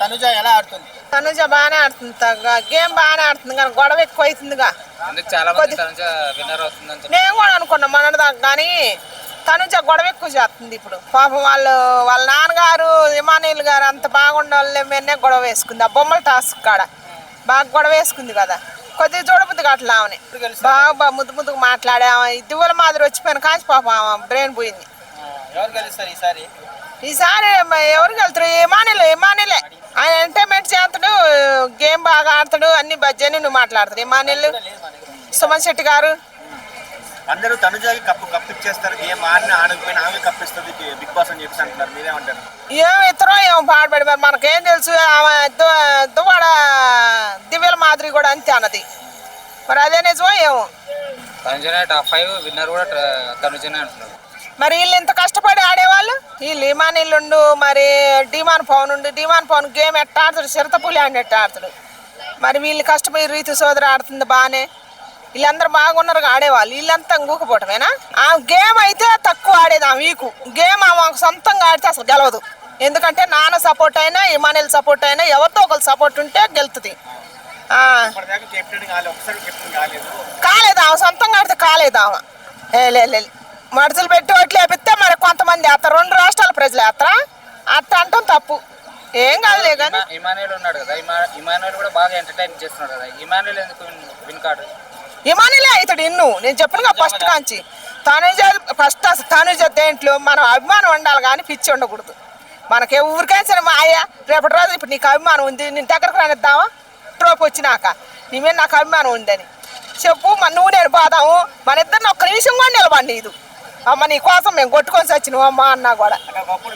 తనుజ ఎలా ఆడుతుంది? తనుజ బాగానే ఆడుతుంది, గేమ్ బాగానే ఆడుతుంది కానీ గొడవ ఎక్కువ అవుతుందిగా. నేను కూడా అనుకున్నా మొన్నటిదాకా, కానీ తనుజ గొడవ ఎక్కువ చేస్తుంది ఇప్పుడు. పాపం వాళ్ళ నాన్నగారు ఇమానీల్ గారు అంత బాగుండాలి మీదనే గొడవ వేసుకుంది. ఆ బొమ్మల టాస్క్ కాడ బాగా గొడవ వేసుకుంది కదా. కొద్దిగా చూడబుద్ది అట్లా ఆమెని బాగా ముద్దుగా మాట్లాడాము. దివ్వల మాదిరి వచ్చిపోయిన కాంచి పాపం ఆమె బ్రెయిన్ పోయింది. ఈసారి ఎవరు వెళ్తారు? ఇమానిలే ఆయన ఎంటర్టైన్మెంట్ చేస్తాడు, గేమ్ బాగా ఆడతాడు, అన్ని బజ్జని నువ్వు మాట్లాడతాడు. ఇమానిల్, సుమన్ శెట్టి గారు అందరూ తనుజాకి కప్పిచ్చేస్తారు. గేమ్ ఆడిన ఆడకపోయినా ఆమె కప్పిస్తుంది బిగ్ బాస్ అని చెప్పేసి అంటున్నారు. మీరేమంటారు? ఏమి ఇతరో ఏమో పాడుపడి మరి మనకేం తెలుసు. ఆమె దువ్వాడ దివ్యల మాదిరి కూడా అంతే అన్నది, మరి అదే నిజమో ఏమో. టాప్ 5 విన్నర్ కూడా తనుజనే అంటున్నారు. మరి వీళ్ళు ఇంత కష్టపడి ఆడేవాళ్ళు, వీళ్ళు ఇమానీళ్ళుండు, మరి డిమాన్ పవన్ గేమ్ ఎట్ట ఆడతాడు, చిరతపులి ఆడినట్టు ఆడతాడు. మరి వీళ్ళు కష్టపోయి రీతి సోదరు ఆడుతుంది బాగానే. వీళ్ళందరూ బాగున్నారు ఆడేవాళ్ళు, వీళ్ళంతా ఊకపోవటమేనా? ఆ గేమ్ అయితే తక్కువ ఆడేది. ఆ వీకు గేమ్ ఆమె సొంతంగా ఆడితే అసలు గెలవదు. ఎందుకంటే నాన్న సపోర్ట్ అయినా ఇమానీల్ సపోర్ట్ అయినా ఎవరితో ఒకరు సపోర్ట్ ఉంటే గెలుతుంది. కాలేదు ఆమె సొంతంగా ఆడితే కాలేదు ఆమె. లే మడుసులు పెట్టి ఓట్లు వేపిస్తే మరి కొంతమంది వేస్తారు, 2 రాష్ట్రాల ప్రజలు వేస్తారా? అట్ట అంటాం తప్పు ఏం కాదులే. కానీ ఇమానుయేల్ ఉన్నాడు కదా, ఇమానుయేల్ కూడా బాగా ఎంటర్టైన్ చేస్తున్నాడు కదా. ఇమానుయేల్ ఎందుకు విన్ కాడు? ఇమానుయేలే అవుతాడు. నేను చెప్పను ఫస్ట్ కాంచి తనుజ దేంట్లో మనం అభిమానం ఉండాలి కానీ పిచ్చి ఉండకూడదు. మనకే ఊరికైనా సరే మా అయ్యా రేపటి రోజు ఇప్పుడు నీకు అభిమానం ఉంది, నేను దగ్గరకు రానిద్దామా? ట్రోప్ వచ్చినాక నీ మీద నాకు అభిమానం ఉందని చెప్పు, నువ్వు నేను పోదాము, మన ఇద్దరిని ఒక్క నిమిషం కూడా నిలబడి ఇది అమ్మ నీ కోసం మేము కొట్టుకొని వచ్చినావు అమ్మ అన్నా కూడా.